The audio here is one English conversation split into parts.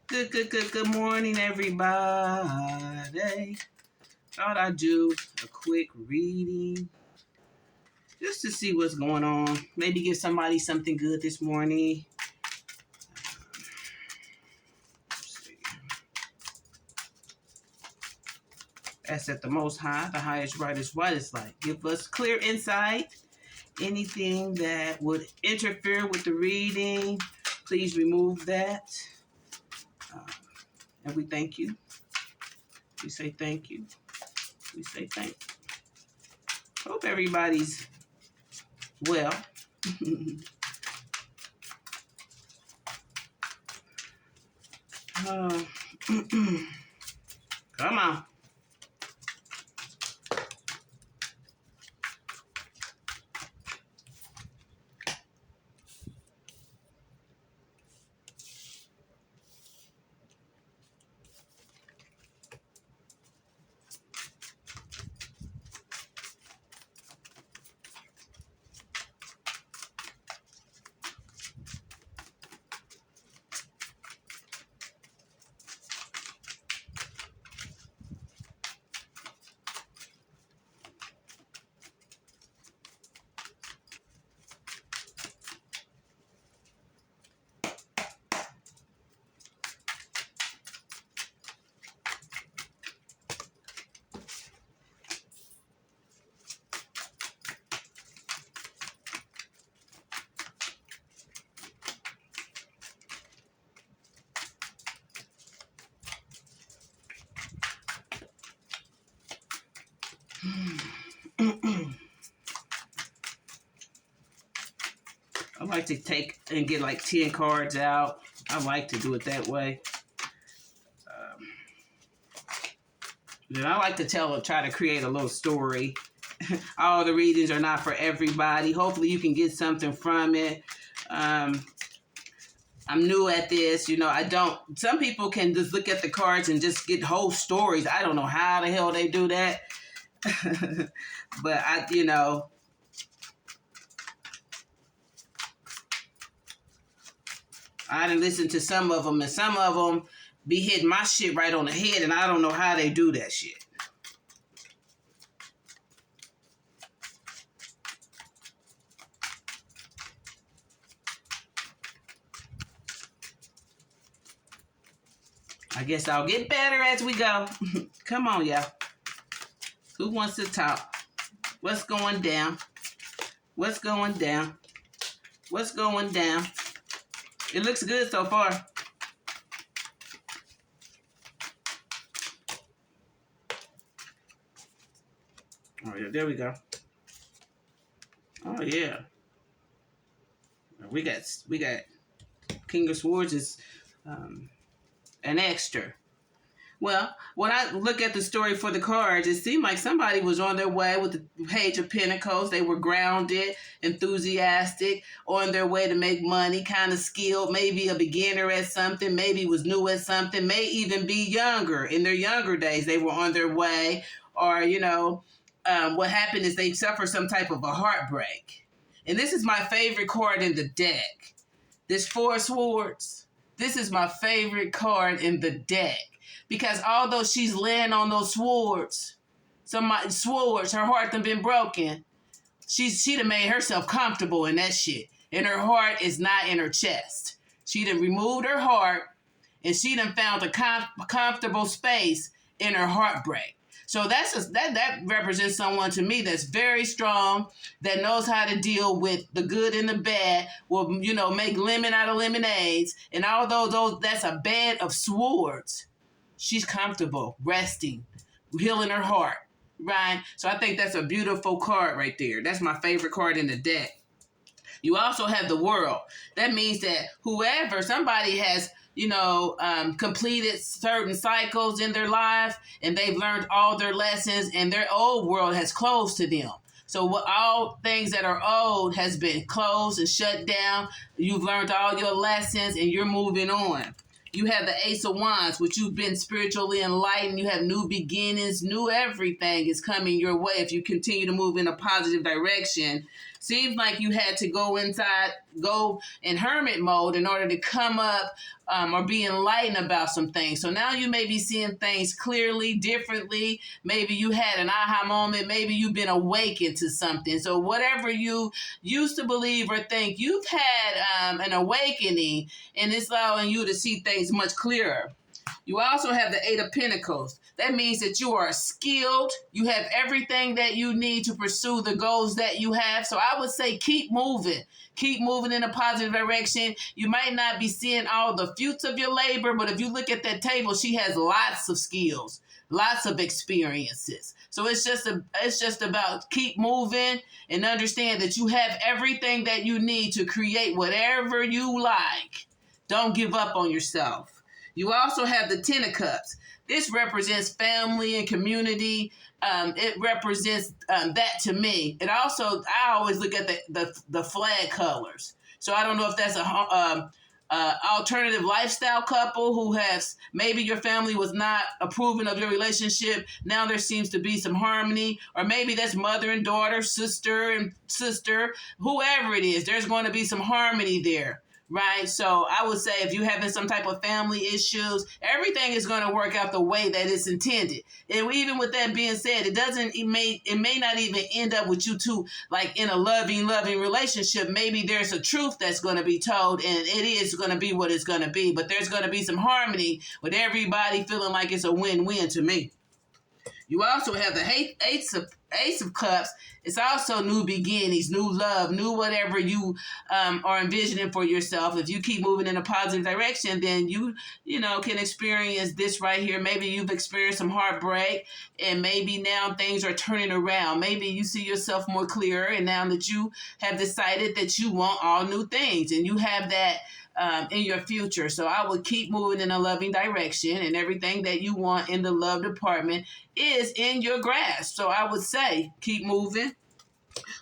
Good morning, everybody. Thought I'd do a quick reading just to see what's going on. Maybe give somebody something good this morning. Ask that the Most High, the highest, brightest, whitest light, give us clear insight. Anything that would interfere with the reading, please remove that. And we thank you. We say thank you. We say thank you. Hope everybody's well. Come on. I like to take and get like 10 cards out. I like to do it that way. Then I like to try to create a little story. All the readings are not for everybody. Hopefully you can get something from it. I'm new at this, some people can just look at the cards and just get whole stories. I don't know how the hell they do that. But I done listened to some of them, and some of them be hitting my shit right on the head, and I don't know how they do that shit. I guess I'll get better as we go. Come on, y'all. Who wants to talk? What's going down? What's going down? What's going down? It looks good so far. Oh yeah, there we go. Oh yeah. We got King of Swords is an extra. Well, when I look at the story for the cards, it seemed like somebody was on their way with the Page of Pentacles. They were grounded, enthusiastic, on their way to make money, kind of skilled, maybe a beginner at something, maybe was new at something, may even be younger. In their younger days, they were on their way. Or, what happened is they suffered some type of a heartbreak. And this is my favorite card in the deck. This Four of Swords. This is my favorite card in the deck. Because although she's laying on those swords, her heart done been broken. She done made herself comfortable in that shit. And her heart is not in her chest. She done removed her heart, and she done found a comfortable space in her heartbreak. So that represents someone to me that's very strong, that knows how to deal with the good and the bad, will, make lemon out of lemonades. And although that's a bed of swords, she's comfortable, resting, healing her heart, right? So I think that's a beautiful card right there. That's my favorite card in the deck. You also have the World. That means that somebody has, completed certain cycles in their life, and they've learned all their lessons, and their old world has closed to them. So all things that are old has been closed and shut down. You've learned all your lessons, and you're moving on. You have the Ace of Wands, which you've been spiritually enlightened. You have new beginnings. New everything is coming your way if you continue to move in a positive direction. Seems like you had to go in hermit mode in order to come up or be enlightened about some things. So now you may be seeing things clearly, differently. Maybe you had an aha moment. Maybe you've been awakened to something. So whatever you used to believe or think, you've had an awakening, and it's allowing you to see things much clearer. You also have the Eight of Pentacles. That means that you are skilled. You have everything that you need to pursue the goals that you have. So I would say keep moving. Keep moving in a positive direction. You might not be seeing all the fruits of your labor, but if you look at that table, she has lots of skills, lots of experiences. So it's just about keep moving and understand that you have everything that you need to create whatever you like. Don't give up on yourself. You also have the Ten of Cups. This represents family and community. It represents that to me. It also, I always look at the flag colors. So I don't know if that's a alternative lifestyle couple who has, maybe your family was not approving of your relationship. Now there seems to be some harmony. Or maybe that's mother and daughter, sister and sister, whoever it is. There's going to be some harmony there. Right? So I would say if you're having some type of family issues, everything is going to work out the way that it's intended. And even with that being said, it may not even end up with you two like in a loving relationship. Maybe there's a truth that's going to be told and it is going to be what it's going to be. But there's going to be some harmony with everybody feeling like it's a win-win to me. You also have the Ace of Cups. It's also new beginnings, new love, new whatever you are envisioning for yourself. If you keep moving in a positive direction, then you can experience this right here. Maybe you've experienced some heartbreak, and maybe now things are turning around. Maybe you see yourself more clearer, and now that you have decided that you want all new things, and you have that in your future. So I would keep moving in a loving direction, and everything that you want in the love department is in your grasp. So I would say keep moving.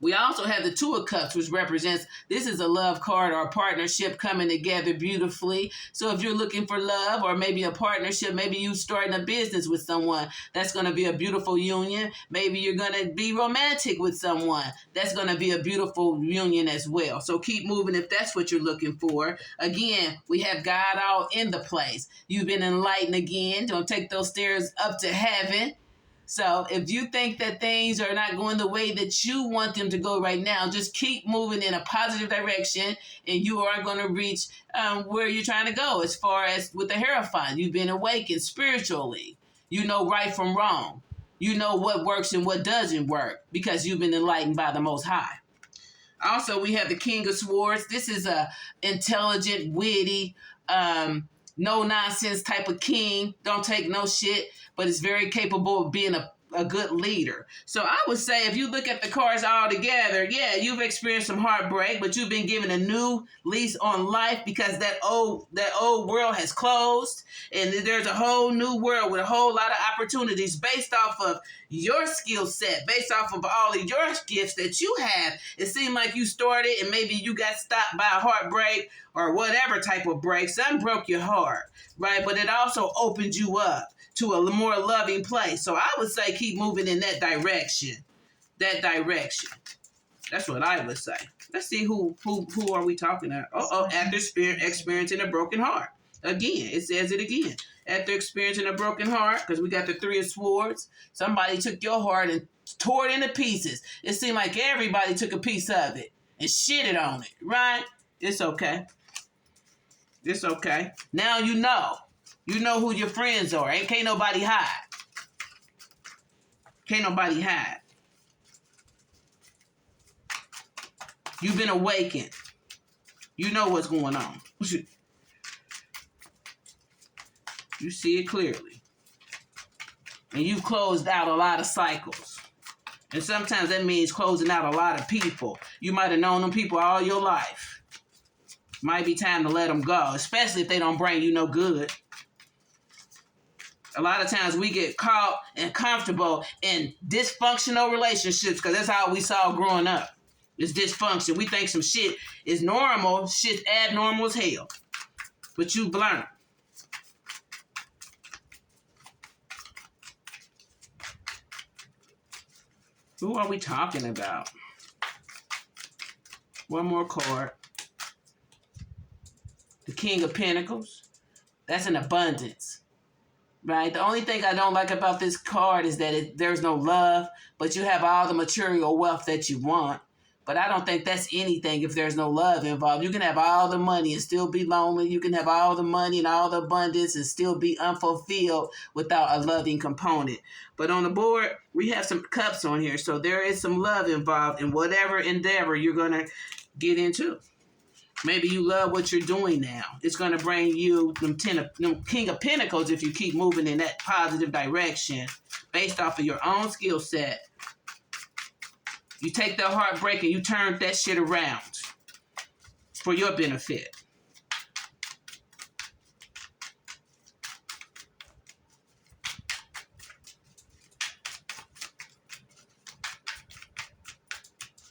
We also have the Two of Cups, which represents this is a love card or a partnership coming together beautifully. So if you're looking for love or maybe a partnership, maybe you starting a business with someone, that's going to be a beautiful union. Maybe you're going to be romantic with someone. That's going to be a beautiful union as well. So keep moving if that's what you're looking for. Again, we have God all in the place. You've been enlightened again. Don't take those stairs up to heaven. So if you think that things are not going the way that you want them to go right now, just keep moving in a positive direction and you are going to reach where you're trying to go. As far as with the Hierophant, you've been awakened spiritually. You know right from wrong. You know what works and what doesn't work because you've been enlightened by the Most High. Also, we have the King of Swords. This is a intelligent, witty, no nonsense type of king. Don't take no shit, but is very capable of being a good leader. So I would say if you look at the cards all together, yeah, you've experienced some heartbreak, but you've been given a new lease on life because that old world has closed and there's a whole new world with a whole lot of opportunities based off of your skill set, based off of all of your gifts that you have. It seemed like you started and maybe you got stopped by a heartbreak or whatever type of break. Something broke your heart, right? But it also opened you up to a more loving place. So I would say keep moving in that direction. That direction. That's what I would say. Let's see who are we talking about? After experiencing a broken heart. Again, it says it again. After experiencing a broken heart, because we got the Three of Swords, somebody took your heart and tore it into pieces. It seemed like everybody took a piece of it and shitted on it, right? It's okay. It's okay. Now you know. You know who your friends are. Can't nobody hide. Can't nobody hide. You've been awakened. You know what's going on. You see it clearly. And you've closed out a lot of cycles. And sometimes that means closing out a lot of people. You might have known them people all your life. Might be time to let them go, especially if they don't bring you no good. A lot of times we get caught and comfortable in dysfunctional relationships because that's how we saw growing up. It's dysfunction. We think some shit is normal, shit's abnormal as hell. But you've learned. Who are we talking about? One more card. The King of Pentacles. That's an abundance, right? The only thing I don't like about this card is that there's no love, but you have all the material wealth that you want. But I don't think that's anything if there's no love involved. You can have all the money and still be lonely. You can have all the money and all the abundance and still be unfulfilled without a loving component. But on the board, we have some cups on here. So there is some love involved in whatever endeavor you're going to get into. Maybe you love what you're doing now. It's going to bring you them King of Pentacles if you keep moving in that positive direction based off of your own skill set. You take that heartbreak and you turn that shit around for your benefit.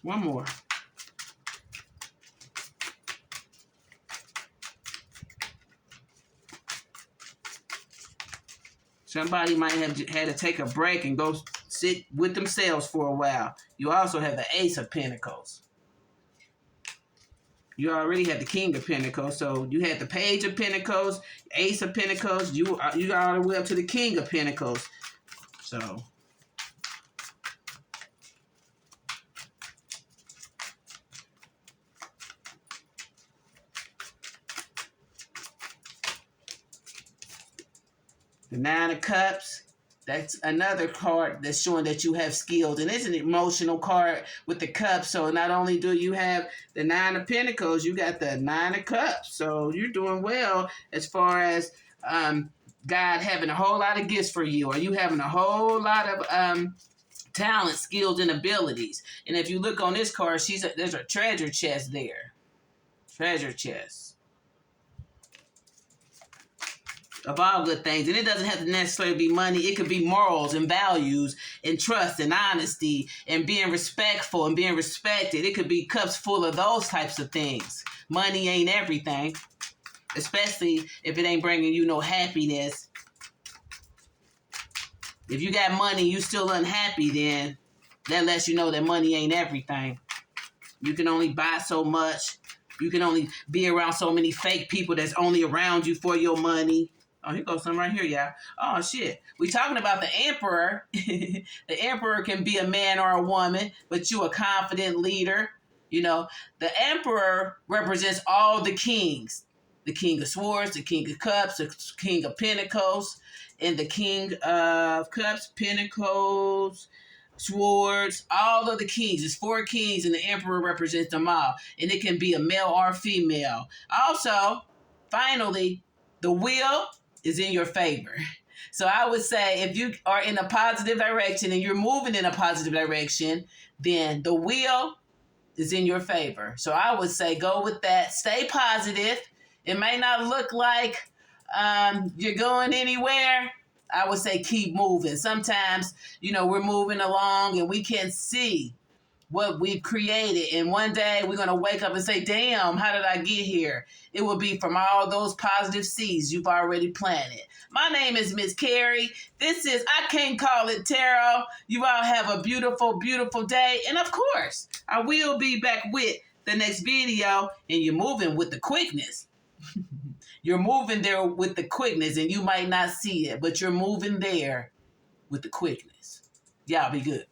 One more. Somebody might have had to take a break and go sit with themselves for a while. You also have the Ace of Pentacles. You already had the King of Pentacles, so you had the Page of Pentacles, Ace of Pentacles. You got all the way up to the King of Pentacles. So the Nine of Cups. That's another card that's showing that you have skills. And it's an emotional card with the cups. So not only do you have the Nine of Pentacles, you got the Nine of Cups. So you're doing well as far as God having a whole lot of gifts for you. Or you having a whole lot of talent, skills, and abilities. And if you look on this card, there's a treasure chest there. Treasure chest. Of all good things. And it doesn't have to necessarily be money. It could be morals and values and trust and honesty and being respectful and being respected. It could be cups full of those types of things. Money ain't everything, especially if it ain't bringing you no happiness. If you got money, you still unhappy, then that lets you know that money ain't everything. You can only buy so much. You can only be around so many fake people that's only around you for your money. Oh, here goes some right here, y'all. Oh, shit. We talking about the Emperor. The Emperor can be a man or a woman, but you a confident leader. You know, the Emperor represents all the kings. The King of Swords, the King of Cups, the King of Pentacles, and the King of Cups, Pentacles, Swords, all of the kings. There's 4 kings, and the Emperor represents them all. And it can be a male or a female. Also, finally, the wheel is in your favor. So I would say if you are in a positive direction and you're moving in a positive direction, then the wheel is in your favor. So I would say go with that. Stay positive. It may not look like you're going anywhere. I would say keep moving. Sometimes, we're moving along and we can see what we've created. And one day we're going to wake up and say, damn, how did I get here? It will be from all those positive seeds you've already planted. My name is Miss Carrie. This is Icantcallit Tarot. You all have a beautiful, beautiful day. And of course, I will be back with the next video. And you're moving with the quickness. You're moving there with the quickness, and you might not see it, but you're moving there with the quickness. Y'all be good.